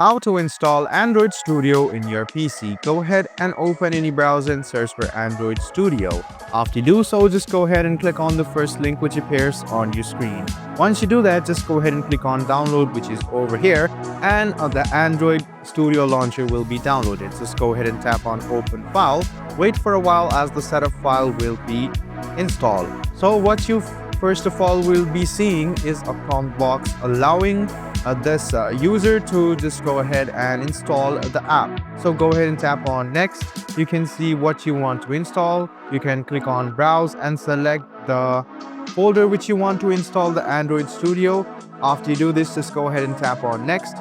How to install Android Studio in your PC. Go ahead and open any browser and search for Android Studio. After you do so, just go ahead and click on the first link which appears on your screen. Once you do that, just go ahead and click on download, which is over here, and the Android Studio launcher will be downloaded. Just go ahead and tap on open file. Wait for a while as the setup file will be installed. So what you first of all will be seeing is a prompt box allowing this user to just go ahead and install the app. So go ahead and tap on next. You can see what you want to install. You can click on browse and select the folder which you want to install the Android Studio. After you do this, just go ahead and tap on next.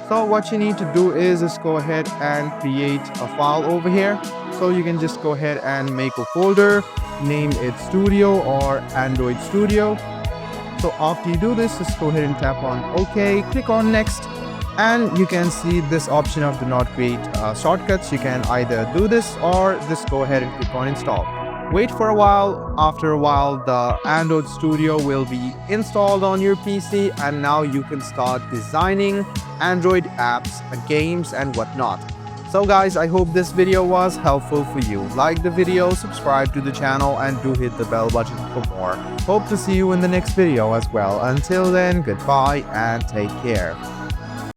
So what you need to do is just go ahead and create a file over here. So you can just go ahead and make a folder, name it Studio or Android Studio. So after you do this, just go ahead and tap on OK, click on next, and you can see this option of do not create shortcuts. You can either do this or just go ahead and click on install. Wait for a while. After a while, the Android Studio will be installed on your PC, and now you can start designing Android apps, games, and whatnot. So guys, I hope this video was helpful for you. Like the video, subscribe to the channel, and do hit the bell button for more. Hope to see you in the next video as well. Until then, goodbye and take care.